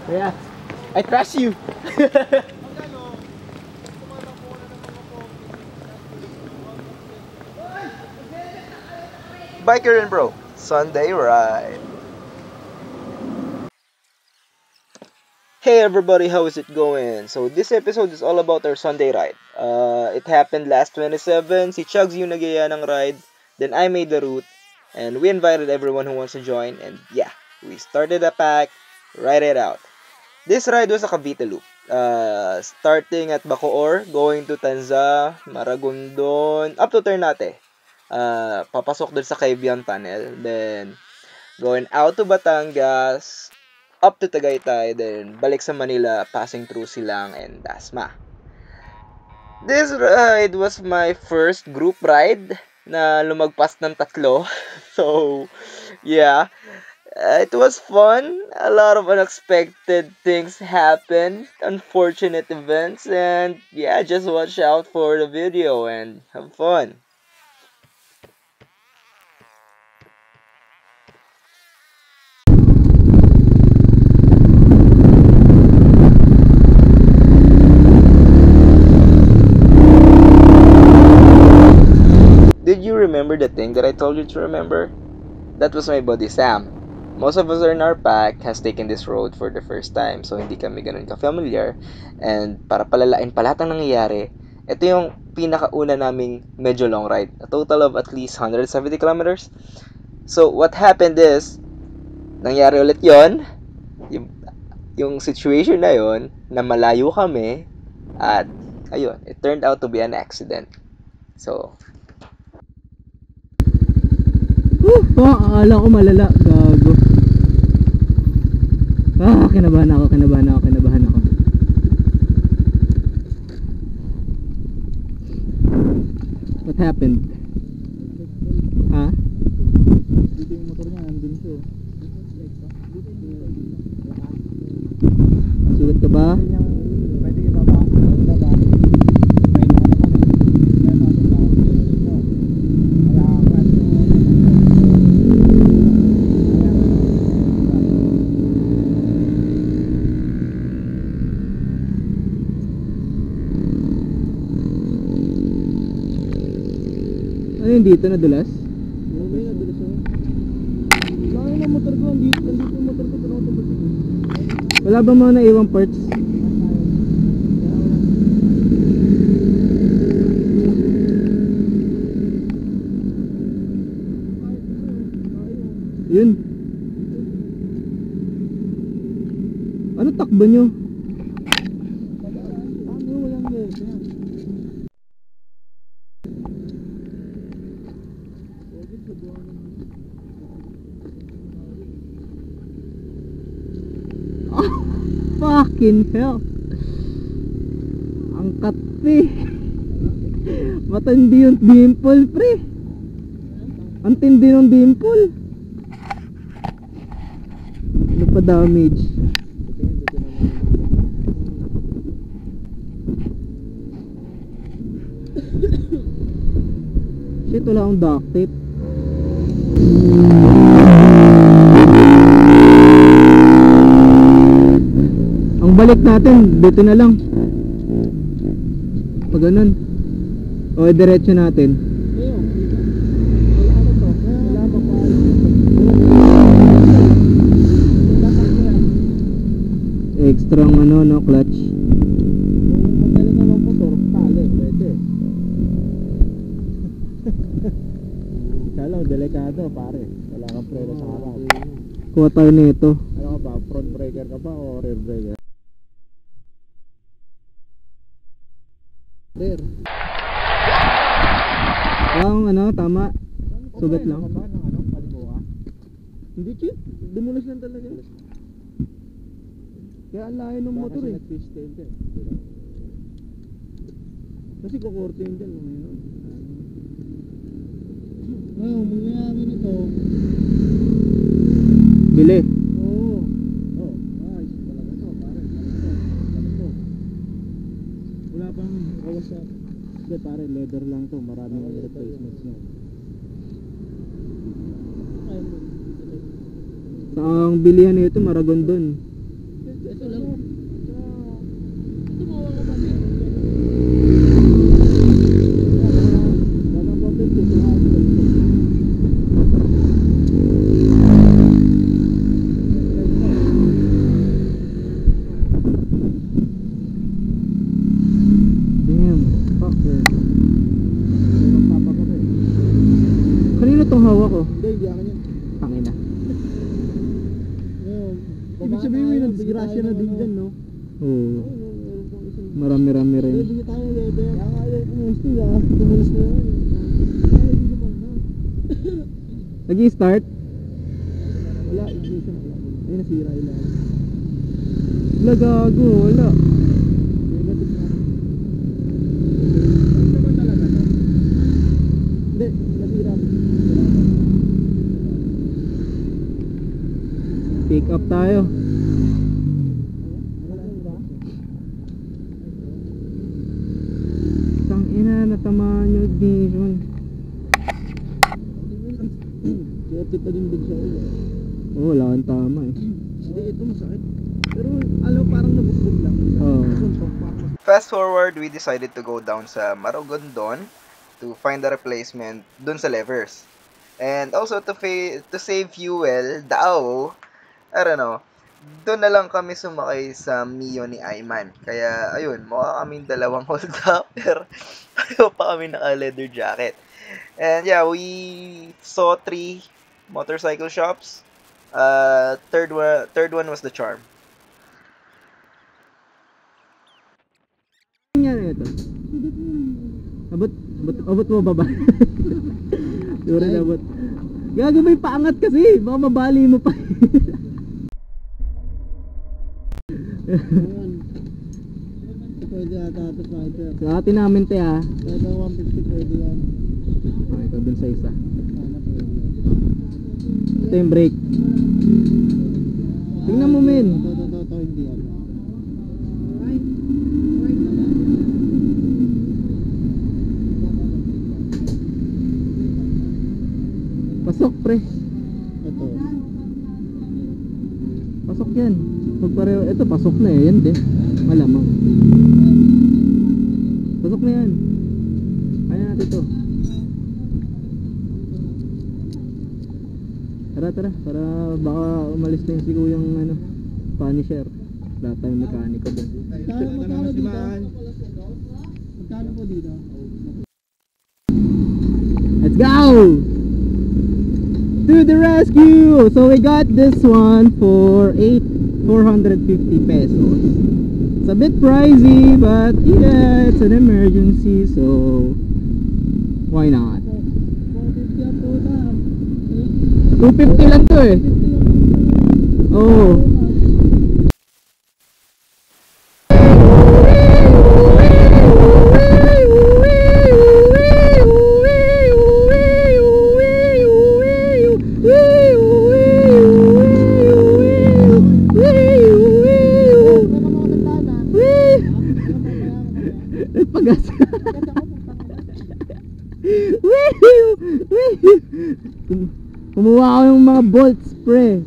Yeah, I trust you. Biker and Bro, Sunday Ride. Hey everybody, how is it going? So this episode is all about our Sunday ride. It happened last 27, si Chugs yung nagaya ng ride, then I made the route, and we invited everyone who wants to join, and yeah, we started a pack, ride it out. This ride was a Cavite loop. Starting at Bacoor, going to Tanza, Maragondon, up to Ternate. Papasok dun sa Caibian Tunnel, then going out to Batangas, up to Tagaytay, then balik sa Manila, passing through Silang and Dasma. This ride was my first group ride na lumagpas ng tatlo. So, yeah. It was fun. A lot of unexpected things happened, unfortunate events, and yeah, just watch out for the video and have fun. Did you remember the thing that I told you to remember? That was my buddy Sam. Most of us in our pack has taken this road for the first time, so hindi kami ganun ka-familiar. And para palalain pa lahat ng nangyayari, ito yung pinakauna naming medyo long ride. A total of at least 170 kilometers. So, what happened is, nangyari ulit yon, yung, yung situation na yon, na malayo kami, at ayun, it turned out to be an accident. So, Akala ko malala. Gago. Kinabahan ako. What happened? Ha? Dito yung motor niya, andun siya. Sugat ka ba? Pwede yung baba. Baba. Ano yung dito nadulas? May nadulas siya. Laki ng motor ko, andito yung motor ko, pero automatic. Wala ba mga naiwang parts? Yun. Ano takbo nyo? Walang ganyan. Fucking hell. Ang katpi. Matindi yung dimple, pre. Ang tindi ng dimple. Ano pa damage? Shit, wala akong duct tape. Ang balik natin, dito na lang. Pag ganun. O, diretso natin. Extra ang ano, no, clutch. Kung magaling ang motor, tali, pwede. Kaya lang, delikado pare. Wala kang preno sa harap. Kuha tayo nito. Ano ka ba, front breaker ka ba o rear breaker? Rear. Ang ano, tama. Sugat lang. Ano ba ng ano, palibuha? Hindi chip, dumulas lang talaga. Kaya ang layo ng motor eh. Nag-pistain din. Kasi kukurte yun dyan. Ngayon, mangyayari nito. Bili. Oo. Oh, nice. Talaga to, pare. Talaga to. Wala pang kawas sa... Hindi pare, leather lang to. Maraming replacements na. Sa ang bilihan nito, Maragondon. Ito lang. Tumawa ka pa din. Damn, fucker. Kanino tong hawak ko? Hindi ako yan. Tangina. Ibig sabihin may disgrasya na din dyan, no? Oo. Marami-rami rin. Hindi tayo leather. Kaya nga ayaw kumusto yan. Kumusto yan. Ay, hindi naman na. Nag-i-start? Wala, ignition. Ay, nasira ilan. Wala gago, wala. Negative na. Ano ba talaga to? Hindi, nasira. Pick up tayo. Tangina, natamaan yung ignition. Swerte pa din din sa ulo. Oo, wala kang tama eh. Hindi, ito masakit. Pero alam parang nabugbog lang. Oo. Fast forward, we decided to go down sa Maragondon to find a replacement dun sa levers. And also to save fuel, I don't know, doon na lang kami sumakay sa Mio ni Ayman. Kaya, ayun, mukha kaming dalawang hold-upper. Ayaw pa kami naka-leather jacket. And yeah, we saw 3 motorcycle shops. Third one was the Charm. Ano nangyari ito? Abot mo baba? Siguro na abot. Gago, may paangat kasi. Baka mabali mo pa. Pwede ata ito fighter. Sa atin namin te ha. Kahit ang 150 pwede yan. Okay, ikaw dun sa isa. Sana pwede yan. Ito yung brake. Tingnan mo men. Ito, hindi yan. Pasok pre. Ito. Pasok yan. Magpareho. Ito pasok na eh. Yan din. Malamang. Pasok na yan. Kaya natin ito. Tara. Para baka umalis na yung si kuyang Punisher. Wala tayong mekaniko dun. Magkano dito? Magkano po dito? Let's go! To the rescue! So we got this one for 450 pesos. It's a bit pricey, but yeah, it's an emergency, so why not? 250 lang to eh. Oh. Nagpagas. Kumuha ko yung mga bolts pre.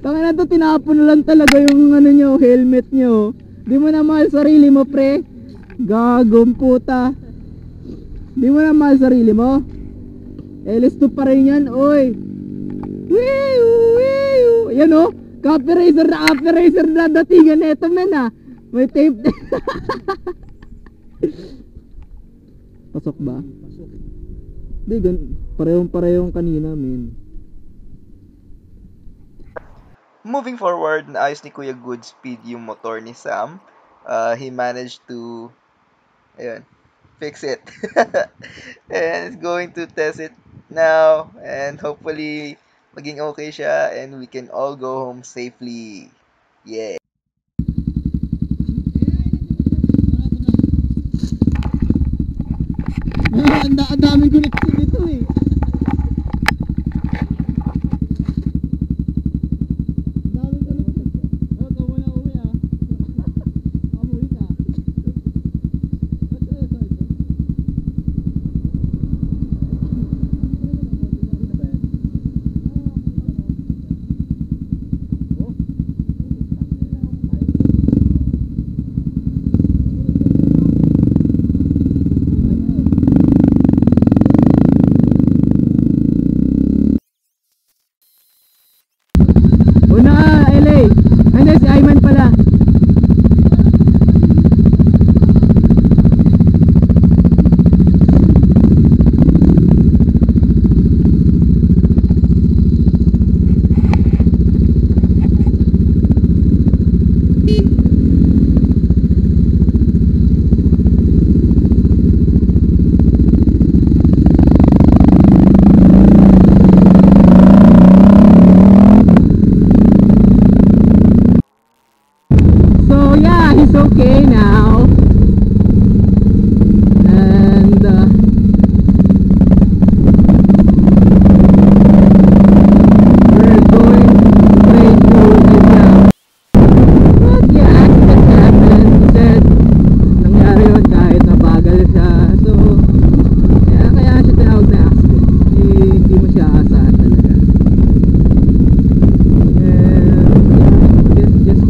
Tanga na to, tinapon na lang talaga yung nyo, helmet nyo. Di mo na mahal sarili mo pre. Gagong puta. Di mo na mahal sarili mo. LS2 pa rin yan, oy. Yan o, copy racer na datingan na ito men ha. May tape. Pasok ba? Pasok. Di, parehong kanina men. Moving forward, naayos ni Kuya Goodspeed yung motor ni Sam. He managed to fix it. And is going to test it now, and hopefully maging okay siya and we can all go home safely. Yeah. Ang daming connection dito eh. Ang daming connection. Oh, ikaw muna uwi ah. Amuwi ka. Ito. Hindi, si Ayman pala. So yeah, he's okay now. And we're going straight to India. But yeah, accident happened. He said, nangyari yun kahit nabagal siya. So, kaya siya tinawag na accident. Hindi mo siya aasahan talaga. And I guess just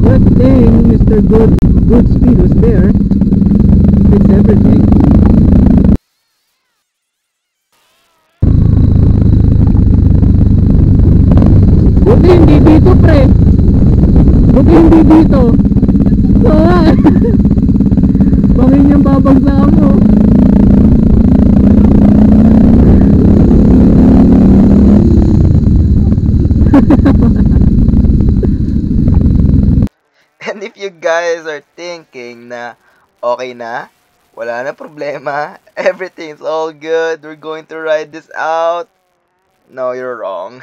good thing Mr. Good Speed was there. Fix everything. Buti hindi dito, pre. Buti hindi dito. So, bangin yung babagsakan mo. And if you guys are thinking na okay na, wala na problema, everything's all good, we're going to ride this out, no, you're wrong.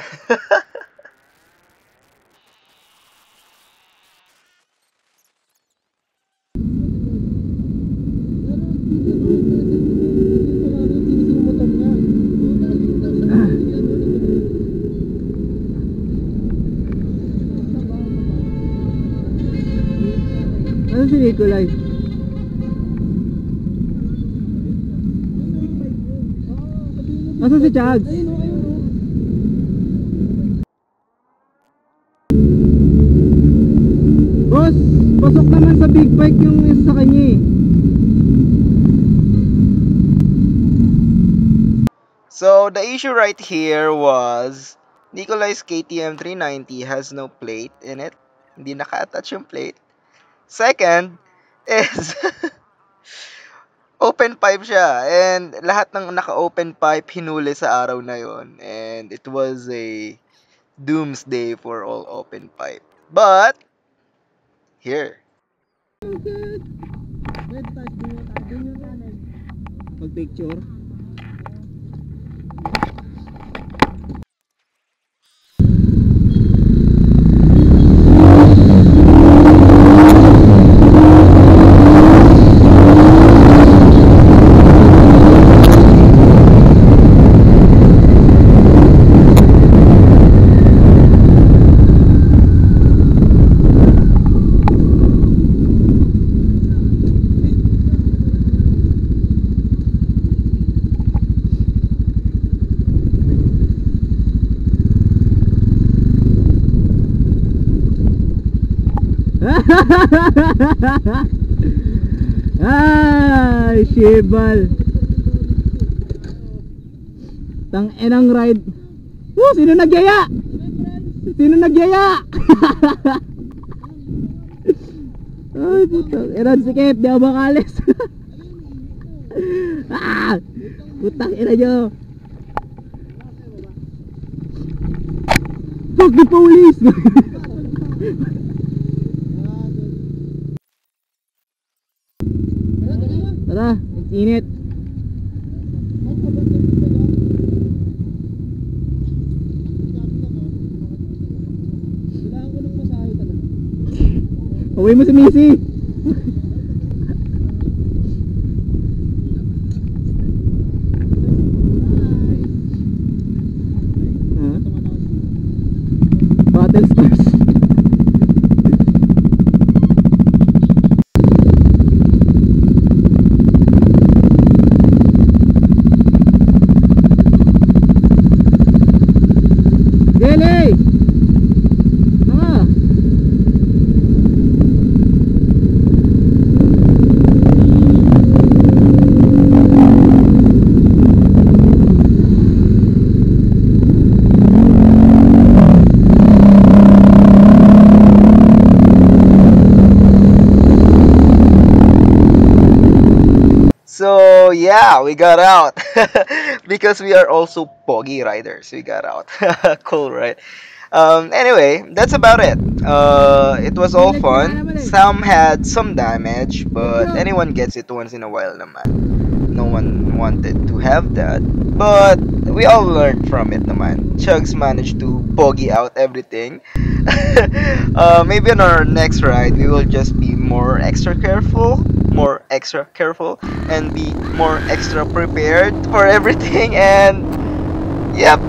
Ano si Nikolay? Asan si Chags? Boss, pasok naman sa big bike yung isa sa kanya eh. So, the issue right here was Nikolai's KTM 390 has no plate in it. Hindi naka-attach yung plate. Second is open pipe siya, and lahat ng naka-open pipe hinuli sa araw na yon, and it was a doomsday for all open pipe. But here, Pag-picture. Ay, Shebal. Tang enang ride. Sino nagyaya? Sino nagyaya? Ay, putang ina, sikip, di ako makalis. Putang ina nyo. Fuck the police. Tara, init. Uwi mo si Missy. Battle Stars. Gele! Tanga! yeah, we got out. Because we are also Pogi riders. We got out. Cool, right? Anyway, that's about it. It was all fun. Some had some damage, but anyone gets it once in a while naman. No one wanted to have that, but we all learned from it naman. Chugs managed to bogey out everything. Maybe on our next ride, we will just be more extra careful, and be more extra prepared for everything. And yep,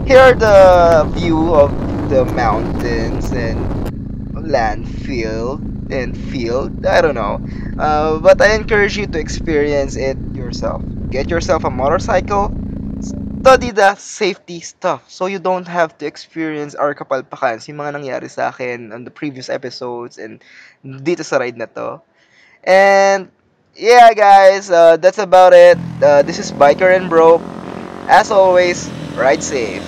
here are the view of the mountains and landfill and field. I don't know. But I encourage you to experience it yourself. Get yourself a motorcycle. Study the safety stuff so you don't have to experience our kapalpakan, yung mga nangyari sa akin on the previous episodes and dito sa ride na to. And yeah, guys, that's about it. This is Biker and Bro. As always, ride safe.